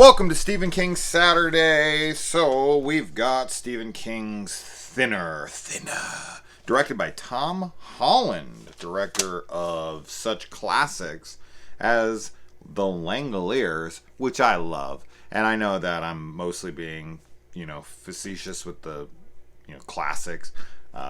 Welcome to Stephen King Saturday. So we've got Stephen King's Thinner, directed by Tom Holland, director of such classics as The Langoliers, which I love. And I know that I'm mostly being, facetious with the, classics,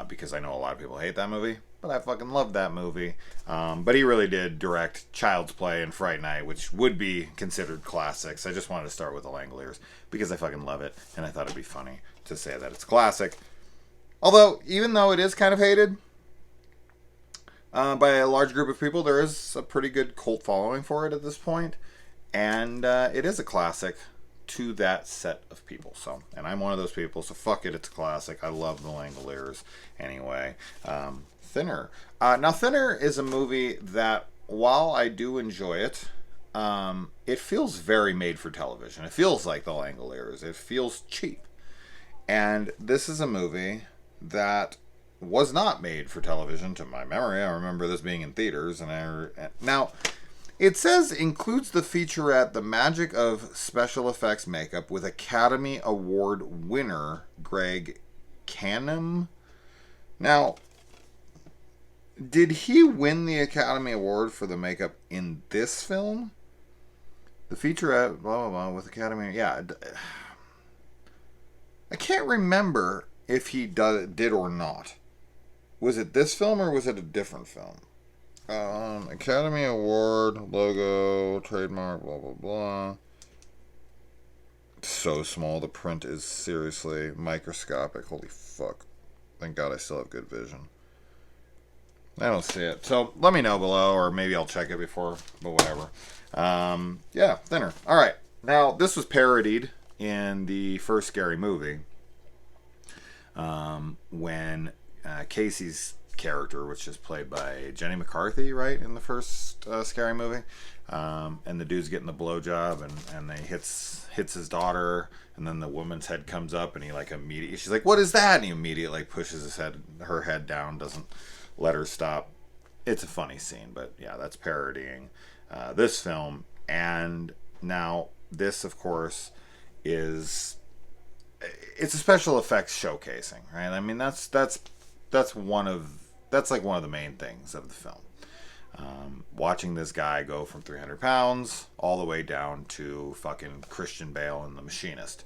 because I know a lot of people hate that movie. But I fucking love that movie. But he really did direct Child's Play and Fright Night, which would be considered classics. I just wanted to start with The Langoliers because I fucking love it, and I thought it'd be funny to say that it's classic. Although, even though it is kind of hated by a large group of people, there is a pretty good cult following for it at this point, and it is a classic to that set of people. So, and I'm one of those people, so fuck it, it's a classic. I love The Langoliers anyway. Thinner. Now, Thinner is a movie that, while I do enjoy it, it feels very made for television. It feels like The Langoliers. It feels cheap. And this is a movie that was not made for television, to my memory. I remember this being in theaters. Now, it says includes the featurette The Magic of Special Effects Makeup with Academy Award winner Greg Canham. Now, did he win the Academy Award for the makeup in this film? The featurette, blah, blah, blah, with Academy... Yeah. I can't remember if he did or not. Was it this film or was it a different film? Academy Award, logo, trademark, blah, blah, blah. It's so small. The print is seriously microscopic. Holy fuck. Thank God I still have good vision. I don't see it. So let me know below, or maybe I'll check it before, but whatever. Yeah, Thinner. All right. Now, this was parodied in the first Scary Movie when Casey's character, which is played by Jenny McCarthy, right, in the first Scary Movie, and the dude's getting the blowjob, and they hits his daughter, and then the woman's head comes up, and he immediately, she's like, "What is that?" And he immediately pushes her head down, doesn't let her stop. It's a funny scene, but yeah, that's parodying this film. And now this, of course, it's a special effects showcasing, right? I mean, that's one of the main things of the film. Watching this guy go from 300 pounds all the way down to fucking Christian Bale in The Machinist.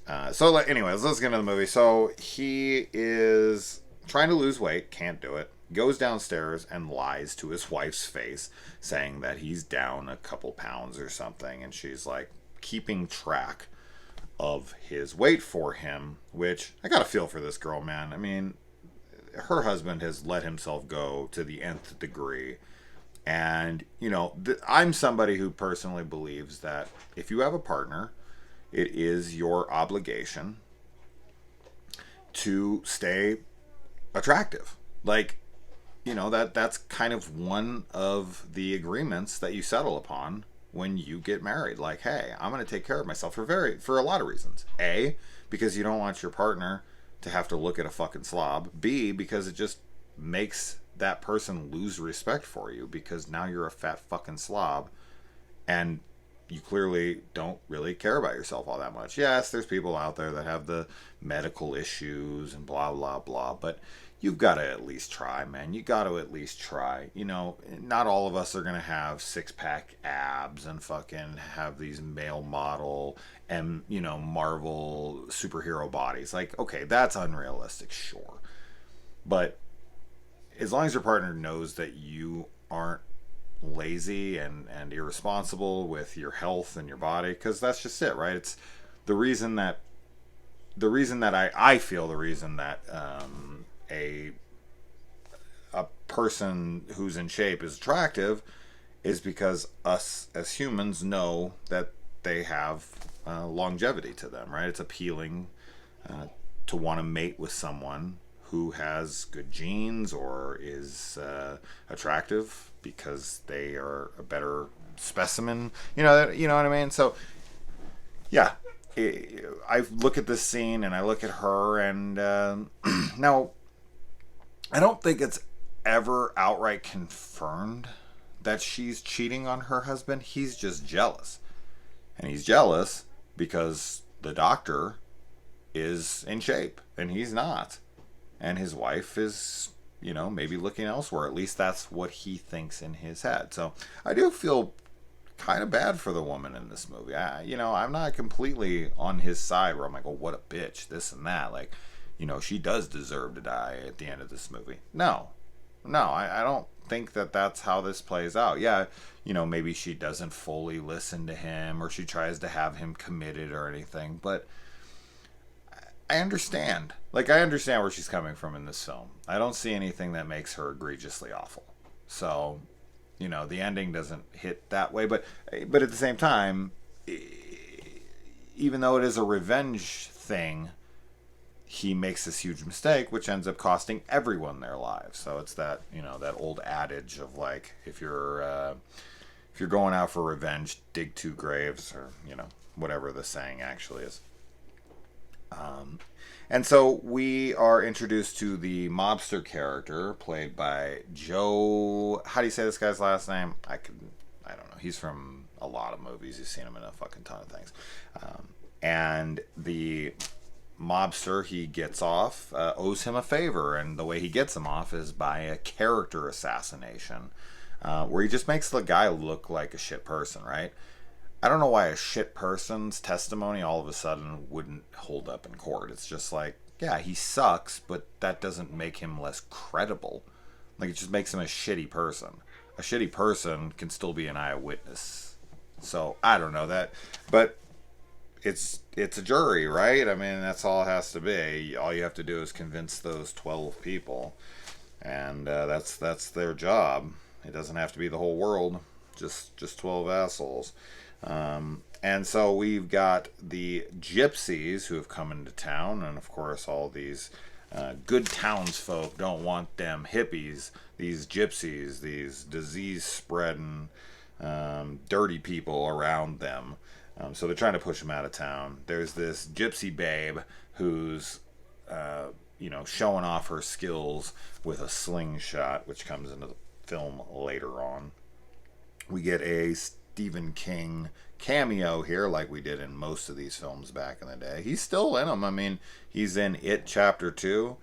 Anyways, let's get into the movie. So he is trying to lose weight, can't do it, goes downstairs and lies to his wife's face, saying that he's down a couple pounds or something, and she's keeping track of his weight for him, which I gotta feel for this girl, man. I mean, her husband has let himself go to the nth degree, and I'm somebody who personally believes that if you have a partner, it is your obligation to stay attractive. That's kind of one of the agreements that you settle upon when you get married. Hey, I'm going to take care of myself for a lot of reasons. A, because you don't want your partner to have to look at a fucking slob. B, because it just makes that person lose respect for you, because now you're a fat fucking slob and you clearly don't really care about yourself all that much. Yes, there's people out there that have the medical issues and blah, blah, blah, but you've got to at least try, man. You got to at least try. Not all of us are going to have six-pack abs and fucking have these male model and, Marvel superhero bodies. Okay, that's unrealistic, sure. But as long as your partner knows that you aren't lazy and irresponsible with your health and your body, because that's just it, right? It's the reason that I feel a person who's in shape is attractive is because us as humans know that they have longevity to them, right? It's appealing to want to mate with someone who has good genes or is attractive because they are a better specimen. You know what I mean? So, yeah. I look at this scene and I look at her, and now I don't think it's ever outright confirmed that she's cheating on her husband. He's just jealous. And he's jealous because the doctor is in shape and he's not. And his wife is, maybe looking elsewhere. At least that's what he thinks in his head. So I do feel kind of bad for the woman in this movie. I'm not completely on his side where I'm like, oh, what a bitch, this and that. Like, she does deserve to die at the end of this movie. No, I don't think that that's how this plays out. Yeah, maybe she doesn't fully listen to him or she tries to have him committed or anything, but I understand. Like, I understand where she's coming from in this film. I don't see anything that makes her egregiously awful. So, the ending doesn't hit that way, but at the same time, even though it is a revenge thing, he makes this huge mistake, which ends up costing everyone their lives. So it's that that old adage of like, if you're going out for revenge, dig two graves, or whatever the saying actually is. And so we are introduced to the mobster character played by Joe. How do you say this guy's last name? I don't know. He's from a lot of movies. You've seen him in a fucking ton of things. And the mobster he gets off owes him a favor, and the way he gets him off is by a character assassination, where he just makes the guy look like a shit person, right? I don't know why a shit person's testimony all of a sudden wouldn't hold up in court. It's just like, yeah, he sucks, but that doesn't make him less credible. Like, it just makes him a shitty person. A shitty person can still be an eyewitness. So, I don't know that. But it's a jury, right? I mean, that's all it has to be. All you have to do is convince those 12 people. And that's their job. It doesn't have to be the whole world. Just 12 assholes. And so we've got the gypsies who have come into town, and of course all these good townsfolk don't want them hippies, these gypsies, these disease-spreading, dirty people around them. So they're trying to push them out of town. There's this gypsy babe who's, showing off her skills with a slingshot, which comes into the film later on. We get a Stephen King cameo here, like we did in most of these films back in the day. He's still in them. I mean, he's in It Chapter 2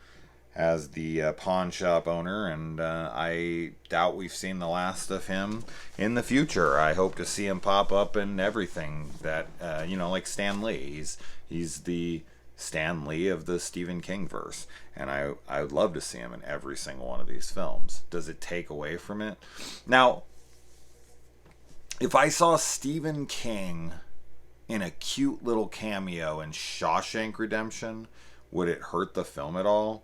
as the pawn shop owner, and I doubt we've seen the last of him in the future. I hope to see him pop up in everything that, like Stan Lee. He's the Stan Lee of the Stephen King verse, and I would love to see him in every single one of these films. Does it take away from it? Now, if I saw Stephen King in a cute little cameo in Shawshank Redemption, would it hurt the film at all?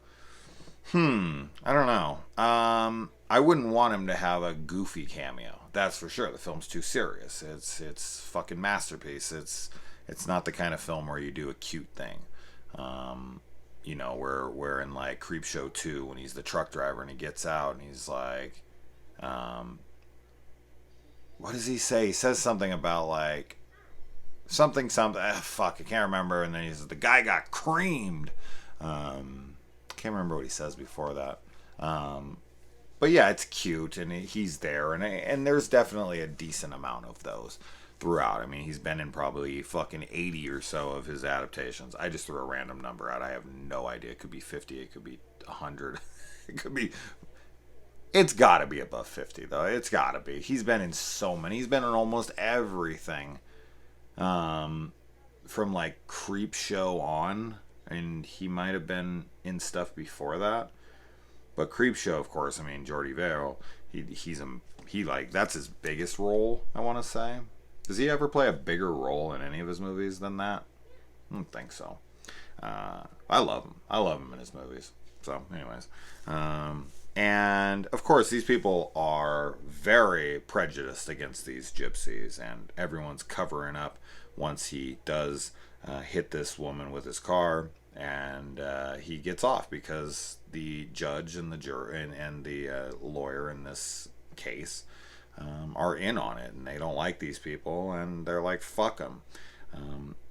I don't know. I wouldn't want him to have a goofy cameo. That's for sure. The film's too serious. It's fucking masterpiece. It's not the kind of film where you do a cute thing. Where in like Creepshow 2, when he's the truck driver and he gets out and he's like, what does he say? He says something about like something. Fuck, I can't remember. And then he says the guy got creamed. Can't remember what he says before that. But yeah, it's cute and he's there, and there's definitely a decent amount of those throughout. I mean, he's been in probably fucking 80 or so of his adaptations. I just threw a random number out. I have no idea. It could be 50. It could be 100. It could be. It's got to be above 50, though. It's got to be. He's been in so many. He's been in almost everything. From like Creepshow on. And he might have been in stuff before that. But Creepshow, of course, I mean, Jordy Verrill, he that's his biggest role, I want to say. Does he ever play a bigger role in any of his movies than that? I don't think so. I love him. I love him in his movies. So, anyways. And, of course, these people are very prejudiced against these gypsies, and everyone's covering up once he does hit this woman with his car, and he gets off because the judge and the juror and the lawyer in this case are in on it, and they don't like these people, and they're like, fuck them.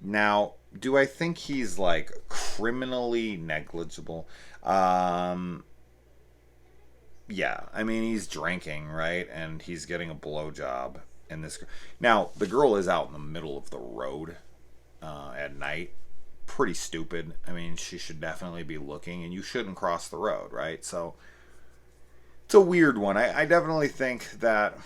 Now, do I think he's like criminally negligible? Yeah, I mean, he's drinking, right? And he's getting a blowjob. And this now the girl is out in the middle of the road at night. Pretty stupid. I mean, she should definitely be looking, and you shouldn't cross the road, right? So it's a weird one. I definitely think that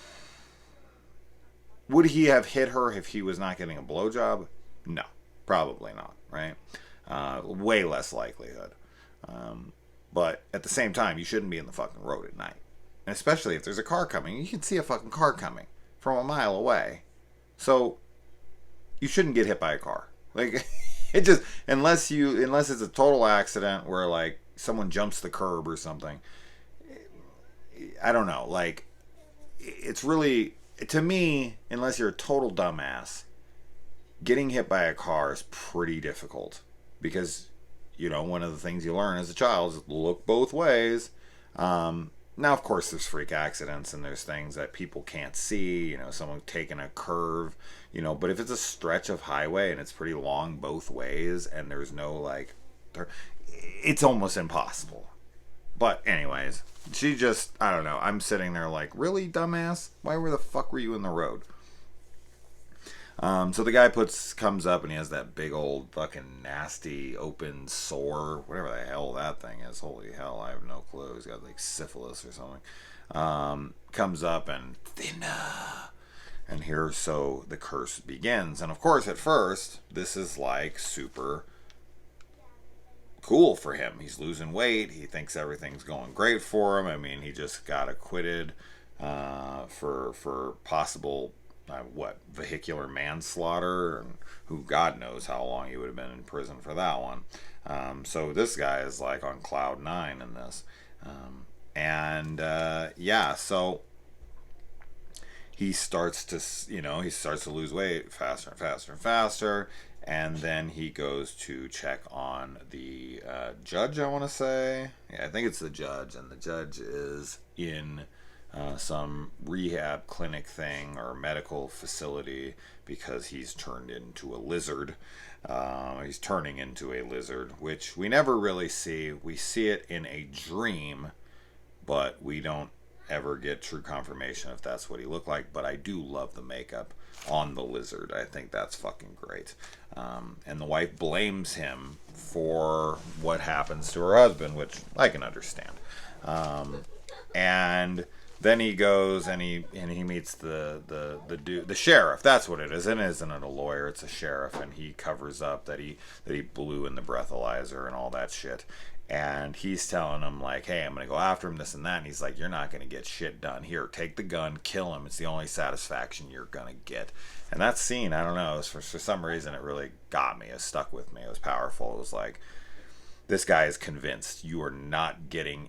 would he have hit her if he was not getting a blowjob? No, probably not, right? Way less likelihood. But at the same time, you shouldn't be in the fucking road at night. And especially if there's a car coming. You can see a fucking car coming from a mile away. So you shouldn't get hit by a car. Like it just unless it's a total accident where like someone jumps the curb or something. I don't know. Like it's really to me, unless you're a total dumbass, getting hit by a car is pretty difficult because one of the things you learn as a child is look both ways. Now, of course, there's freak accidents and there's things that people can't see, someone taking a curve, but if it's a stretch of highway and it's pretty long both ways and there's no, like, it's almost impossible. But anyways, she just, I don't know, I'm sitting there like, really, dumbass? Why the fuck were you in the road? So the guy comes up and he has that big old fucking nasty open sore, whatever the hell that thing is. Holy hell, I have no clue. He's got like syphilis or something. Comes up and thinner. And here, so the curse begins. And of course, at first, this is like super cool for him. He's losing weight. He thinks everything's going great for him. I mean, he just got acquitted for possible vehicular manslaughter, and who God knows how long he would have been in prison for that one. So this guy is like on cloud 9 in this. So he starts to lose weight faster and faster and faster, and then he goes to check on the judge, I want to say. Yeah, I think it's the judge, and the judge is in some rehab clinic thing or medical facility because he's turned into a lizard. He's turning into a lizard, which we never really see. We see it in a dream, but we don't ever get true confirmation if that's what he looked like. But I do love the makeup on the lizard. I think that's fucking great. And the wife blames him for what happens to her husband, which I can understand. And then he goes and he meets the dude, the sheriff. That's what it is. And isn't it a lawyer? It's a sheriff, and he covers up that he blew in the breathalyzer and all that shit. And he's telling him like, "Hey, I'm gonna go after him, this and that." And he's like, "You're not gonna get shit done. Here, take the gun, kill him. It's the only satisfaction you're gonna get." And that scene, I don't know, for some reason it really got me. It stuck with me. It was powerful. It was like, this guy is convinced you are not getting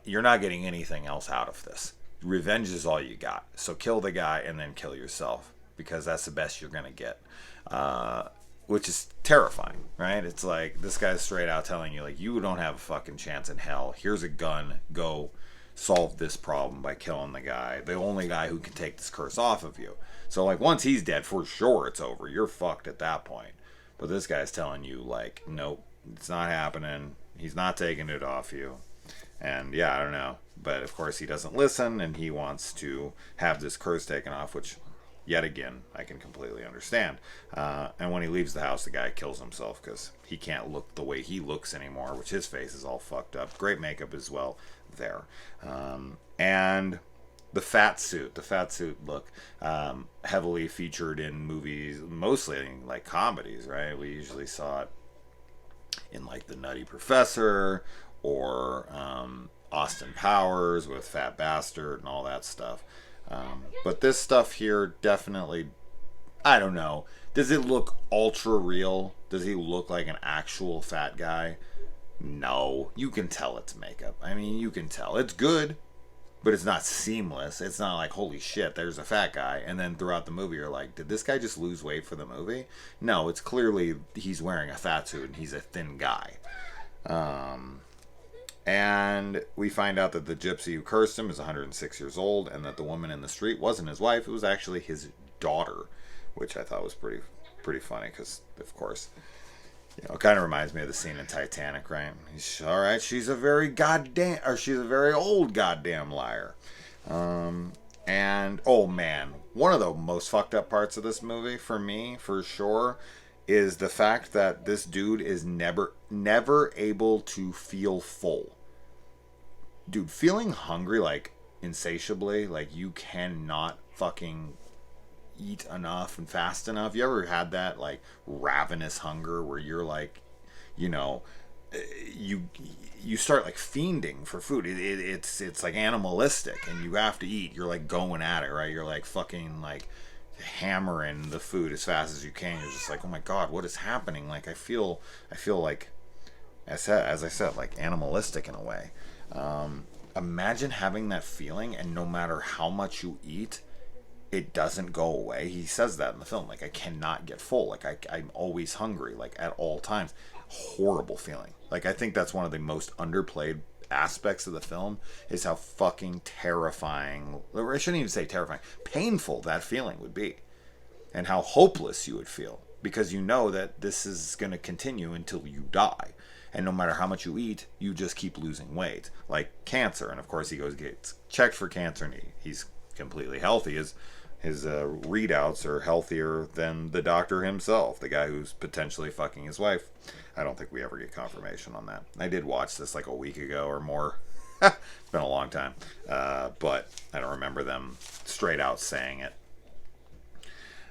you're not getting anything else out of this. Revenge is all you got. So kill the guy and then kill yourself, because that's the best you're gonna get. Which is terrifying, right? It's like this guy's straight out telling you like, you don't have a fucking chance in hell. Here's a gun. Go solve this problem by killing the guy, the only guy who can take this curse off of you. So like once he's dead, for sure it's over. You're fucked at that point. But this guy's telling you like, nope, it's not happening. He's not taking it off you. And yeah, I don't know. But of course he doesn't listen, and he wants to have this curse taken off, which yet again, I can completely understand. And when he leaves the house, the guy kills himself because he can't look the way he looks anymore, which his face is all fucked up. Great makeup as well there. And the fat suit look, heavily featured in movies, mostly like comedies, right? We usually saw it in like The Nutty Professor or Austin Powers with Fat Bastard and all that stuff. But this stuff here definitely, I don't know. Does it look ultra real? Does he look like an actual fat guy? No. You can tell it's makeup. I mean, you can tell. It's good, but it's not seamless. It's not like, holy shit, there's a fat guy. And then throughout the movie, you're like, did this guy just lose weight for the movie? No, it's clearly he's wearing a fat suit and he's a thin guy. And we find out that the gypsy who cursed him is 106 years old, and that the woman in the street wasn't his wife. It was actually his daughter, which I thought was pretty funny because, of course, it kind of reminds me of the scene in Titanic, right? All right, she's a very old goddamn liar. And oh man, one of the most fucked up parts of this movie for me, for sure, is the fact that this dude is never able to feel full. Dude, feeling hungry like insatiably, like you cannot fucking eat enough and fast enough. You ever had that like ravenous hunger where you're like, you know, you you start like fiending for food. It's like animalistic, and you have to eat. You're like going at it, right? You're like fucking like hammering the food as fast as you can. You're just like, oh my god, what is happening? Like I feel like as I said, like animalistic in a way. Imagine having that feeling, and no matter how much you eat, it doesn't go away. He says that in the film. Like, I cannot get full. Like, I'm always hungry, like, at all times. Horrible feeling. Like, I think that's one of the most underplayed aspects of the film is how fucking terrifying, or I shouldn't even say terrifying, painful that feeling would be. And how hopeless you would feel. Because you know that this is going to continue until you die. And no matter how much you eat, you just keep losing weight. Like cancer. And of course, he goes gets checked for cancer, and he's completely healthy. His readouts are healthier than the doctor himself, the guy who's potentially fucking his wife. I don't think we ever get confirmation on that. I did watch this like a week ago or more. It's been a long time. But I don't remember them straight out saying it.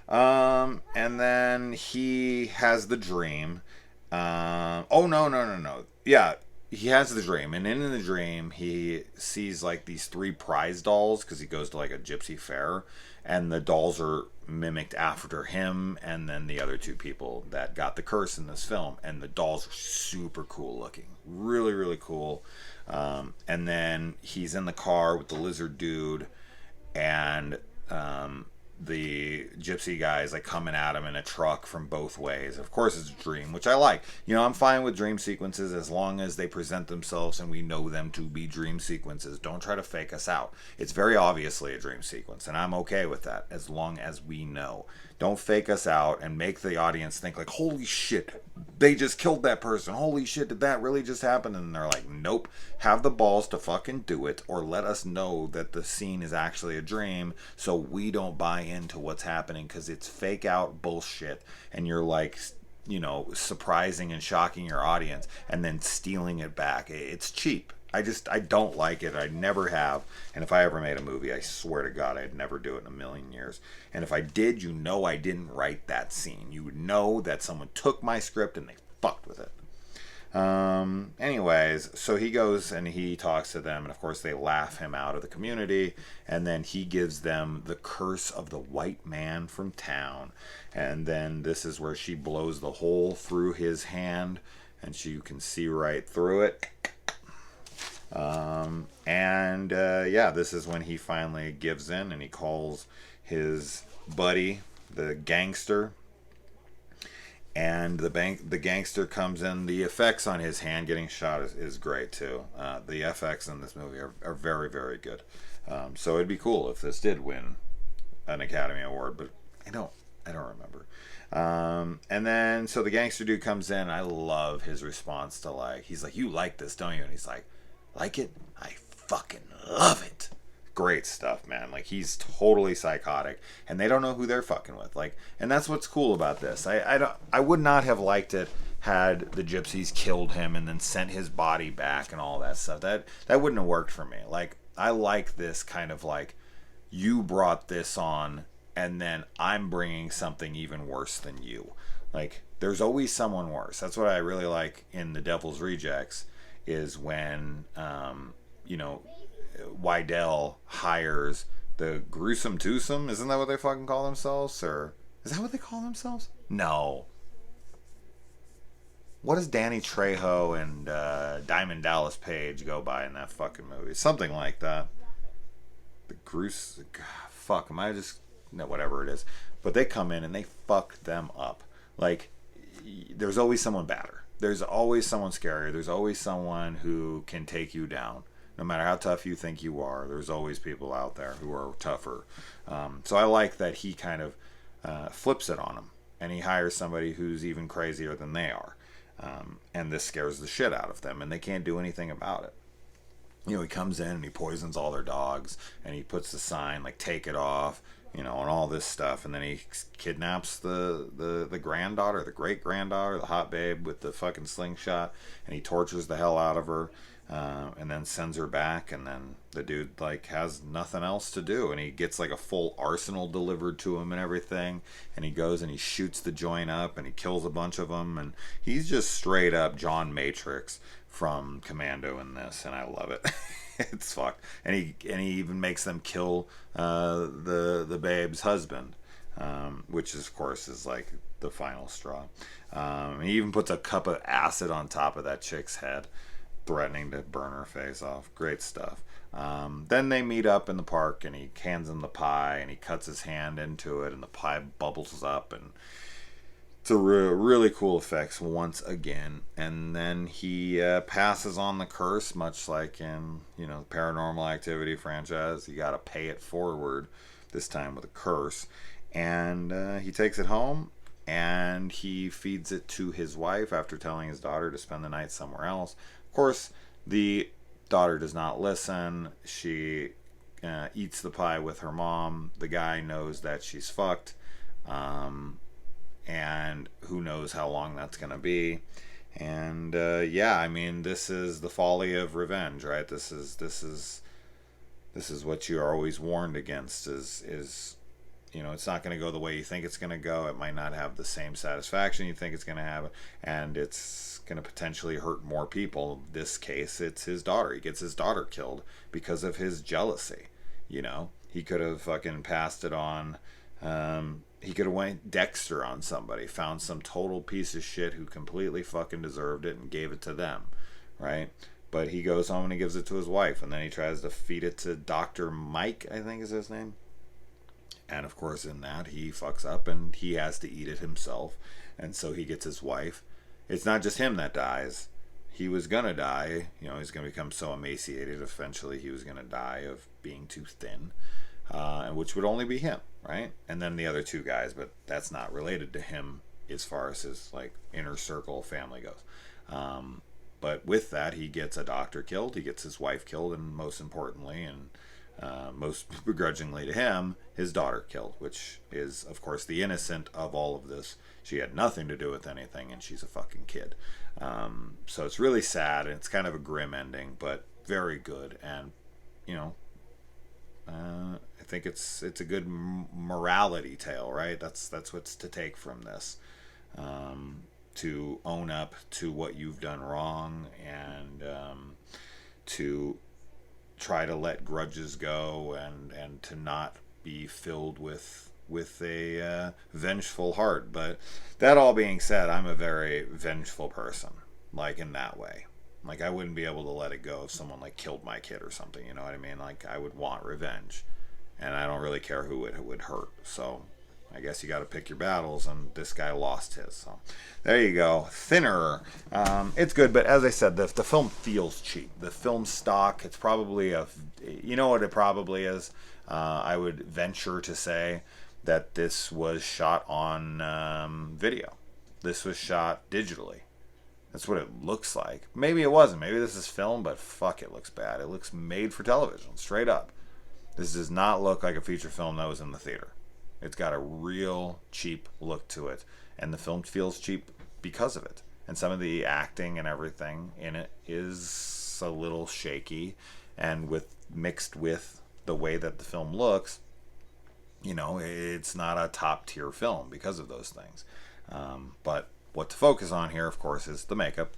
And then he has the dream. Oh, no. Yeah, he has the dream. And in the dream, he sees like these 3 prize dolls because he goes to like a gypsy fair. And the dolls are mimicked after him and then the other 2 people that got the curse in this film. And the dolls are super cool looking. Really, really cool. And then he's in the car with the lizard dude. And the gypsy guys like coming at him in a truck from both ways. Of course, it's a dream, which I like. You know, I'm fine with dream sequences as long as they present themselves and we know them to be dream sequences. Don't try to fake us out. It's very obviously a dream sequence, and I'm okay with that as long as we know. Don't fake us out and make the audience think like, holy shit, they just killed that person. Holy shit, did that really just happen? And they're like, nope. Have the balls to fucking do it, or let us know that the scene is actually a dream so we don't buy into what's happening because it's fake out bullshit and you're like, you know, surprising and shocking your audience and then stealing it back. It's cheap. I don't like it. I never have. And if I ever made a movie, I swear to God, I'd never do it in a million years. And if I did, you know I didn't write that scene. You would know that someone took my script and they fucked with it. Anyways, so he goes and he talks to them, and of course they laugh him out of the community, and then he gives them the curse of the white man from town. And then this is where she blows the hole through his hand, and you can see right through it. Yeah, this is when he finally gives in and he calls his buddy the gangster. And the gangster comes in. The effects on his hand getting shot is great too. The effects in this movie are very, very good. So it'd be cool if this did win an Academy Award, but I don't remember. And then so the gangster dude comes in. I love his response to like, he's like, you like this, don't you? And he's like it? I fucking love it. Great stuff, man. Like, he's totally psychotic, and they don't know who they're fucking with. Like, and that's what's cool about this. I would not have liked it had the gypsies killed him and then sent his body back and all that stuff. That wouldn't have worked for me. Like, I like this kind of like, you brought this on, and then I'm bringing something even worse than you. Like, there's always someone worse. That's what I really like in The Devil's Rejects, is when, you know, Wydell hires the gruesome twosome. Isn't that what they fucking call themselves? Or is that what they call themselves? No. What does Danny Trejo and Diamond Dallas Page go by in that fucking movie? Something like that. The gruesome... Fuck, am I just... No, whatever it is. But they come in and they fuck them up. Like, there's always someone badder. There's always someone scarier. There's always someone who can take you down. No matter how tough you think you are, there's always people out there who are tougher. So I like that he kind of flips it on them. And he hires somebody who's even crazier than they are. And this scares the shit out of them. And they can't do anything about it. He comes in and he poisons all their dogs, and he puts the sign like "take it off," and all this stuff, and then he kidnaps the granddaughter, the great granddaughter, the hot babe with the fucking slingshot, and he tortures the hell out of her, and then sends her back, and then the dude like has nothing else to do, and he gets like a full arsenal delivered to him and everything, and he goes and he shoots the joint up, and he kills a bunch of them, and he's just straight up John Matrix from Commando in this, and I love it. It's fucked, and he even makes them kill the babe's husband, which is, of course is like the final straw. He even puts a cup of acid on top of that chick's head, threatening to burn her face off. Great stuff. Then they meet up in the park, and he hands him the pie, and he cuts his hand into it, and the pie bubbles up, and it's a really cool effects once again. And then he passes on the curse, much like in the Paranormal Activity franchise. You got to pay it forward, this time with a curse. And he takes it home, and he feeds it to his wife after telling his daughter to spend the night somewhere else. Of course, the daughter does not listen. She eats the pie with her mom. The guy knows that she's fucked. And who knows how long that's going to be. And this is the folly of revenge, right? This is what you're always warned against. Is it's not going to go the way you think it's going to go. It might not have the same satisfaction you think it's going to have, and it's going to potentially hurt more people. In this case, it's his daughter. He gets his daughter killed because of his jealousy. He could have fucking passed it on. He could have went Dexter on somebody, found some total piece of shit who completely fucking deserved it and gave it to them, right? But he goes home and he gives it to his wife, and then he tries to feed it to Dr. Mike, I think is his name. And of course in that he fucks up and he has to eat it himself, and so he gets his wife. It's not just him that dies. He was gonna die, he's gonna become so emaciated eventually he was gonna die of being too thin. Which would only be him, right? And then the other two guys, but that's not related to him as far as his like inner circle family goes. But with that, he gets a doctor killed, he gets his wife killed, and most importantly, and most begrudgingly to him, his daughter killed, which is, of course, the innocent of all of this. She had nothing to do with anything, and she's a fucking kid. So it's really sad, and it's kind of a grim ending, but very good. And I think it's a good morality tale, right? That's what's to take from this. To own up to what you've done wrong, and to try to let grudges go, and to not be filled with a vengeful heart. But that all being said, I'm a very vengeful person, like in that way. Like I wouldn't be able to let it go if someone like killed my kid or something, you know what I mean? Like I would want revenge, and I don't really care who it would hurt. So I guess you got to pick your battles, and this guy lost his. So there you go. Thinner. It's good, but as I said, the film feels cheap. The film stock, it's probably what it probably is. I would venture to say that this was shot on video. This was shot digitally. That's what it looks like. Maybe it wasn't. Maybe this is film, but fuck, it looks bad. It looks made for television, straight up. This does not look like a feature film that was in the theater. It's got a real cheap look to it, and the film feels cheap because of it. And some of the acting and everything in it is a little shaky, and mixed with the way that the film looks, it's not a top tier film because of those things. But what to focus on here, of course, is the makeup,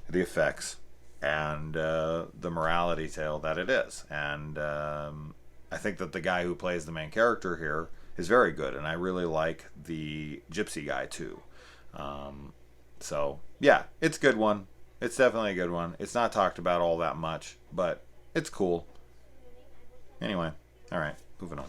the effects, and the morality tale that it is. And I think that the guy who plays the main character here is very good, and I really like the gypsy guy too. So yeah, it's a good one. It's definitely a good one. It's not talked about all that much, but it's cool. Anyway, all right, moving on.